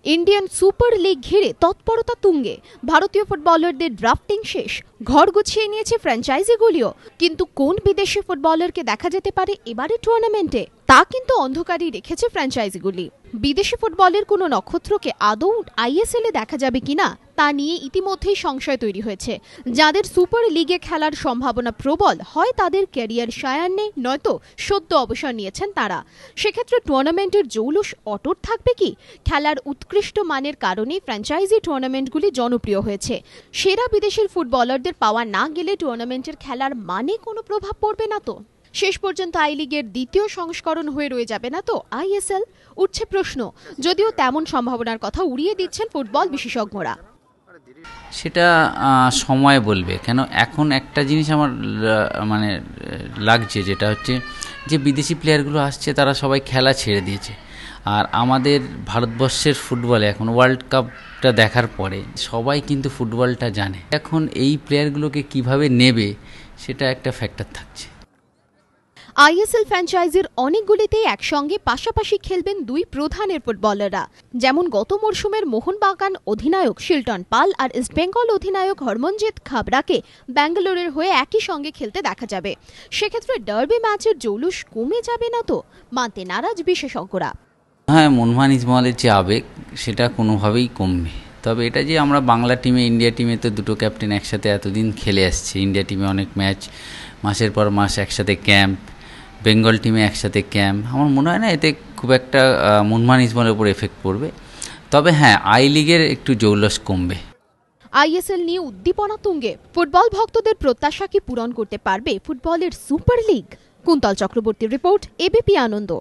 Indian super league ঘিরে তৎপরতা তুঙ্গে। ভারতীয় ফুটবলারদের ড্রাফটিং শেষ, ঘর গুছিয়ে নিয়েছে ফ্র্যাঞ্চাইজিগুলিও। কিন্তু কোন বিদেশি ফুটবলারকে দেখা যেতে পারে এবারের টুর্নামেন্টে, তা কিন্তু অন্ধকারই রেখেছে ফ্র্যাঞ্চাইজিগুলি। বিদেশি ফুটবলের কোনো নক্ষত্রকে আদৌ আইএসএল এ দেখা যাবে কিনা তা নিয়ে ইতিমধ্যেই সংশয় তৈরি হয়েছে। যাদের সুপার লিগে খেলার সম্ভাবনা প্রবল, হয় তাদের ক্যারিয়ার সায়ান্নে, নয়তো সদ্য অবসর নিয়েছেন তারা। সেক্ষেত্রে টুর্নামেন্টের জৌলুস অটুট থাকবে কি? খেলার উৎকৃষ্ট মানের কারণে ফ্র্যাঞ্চাইজি টুর্নামেন্টগুলি জনপ্রিয় হয়েছে। সেরা বিদেশি ফুটবলারদের পাওয়া না গেলে টুর্নামেন্টের খেলার মানে কোনো প্রভাব পড়বে না তো? শেষ পর্যন্ত আই লিগের দ্বিতীয় সংস্করণ হয়ে রয়ে যাবে না তো আইএসএল? উঠছে প্রশ্ন, যদিও তেমন সম্ভাবনার কথা উড়িয়ে দিচ্ছেন ফুটবল বিশেষজ্ঞরা। সেটা সময় বলবে। কেন এখন একটা জিনিস আমার মানে লাগছে, যেটা হচ্ছে যে বিদেশি প্লেয়ারগুলো আসছে তারা সবাই খেলা ছেড়ে দিয়েছে। আর আমাদের ভারতবর্ষের ফুটবলে এখন ওয়ার্ল্ড কাপটা দেখার পরে সবাই কিন্তু ফুটবলটা জানে। এখন এই প্লেয়ারগুলোকে কিভাবে নেবে সেটা একটা ফ্যাক্টর থাকছে। আইএসএল ফ্র্যাঞ্চাইজির অনেকগুলিতেই একসঙ্গে পাশাপাশি খেলবেন দুই প্রধানের ফুটবলাররা। যেমন গত মরশুমের মোহনবাগান অধিনায়ক শিলটন পাল আর ইস্টবেঙ্গল অধিনায়ক হরমনজিৎ খাবরাকে ব্যাঙ্গালোরের হয়ে একই সঙ্গে খেলতে দেখা যাবে। সেক্ষেত্রে ডার্বি ম্যাচের জৌলুস কমে যাবে না তো, মানতে নারাজ বিশেষজ্ঞরা। হ্যাঁ, মোহনবাগান ইস্টবেঙ্গলের যে আবেগ সেটা কোনোভাবেই কমবে। তবে এটা যে আমরা বাংলা টিমে, ইন্ডিয়া টিমে তো দুটো ক্যাপ্টেন একসাথে এতদিন খেলে আসছে। ইন্ডিয়া টিমে অনেক ম্যাচ, মাসের পর মাস একসাথে ক্যাম্প, বেঙ্গল টিমে একসাথে ক্যাম্প। আমার মনে হয় না এতে খুব একটা মোহনবাগান ইস্টবেঙ্গলের উপর এফেক্ট পড়বে। তবে হ্যাঁ, আই লিগের একটু জৌলুস কমবে। আইএসএল নিয়ে উদ্দীপনা তুঙ্গে। ফুটবল ভক্তদের প্রত্যাশা কি পূরণ করতে পারবে ফুটবলের সুপার লিগ? কুন্তল চক্রবর্তীর রিপোর্ট, এবিপি আনন্দ।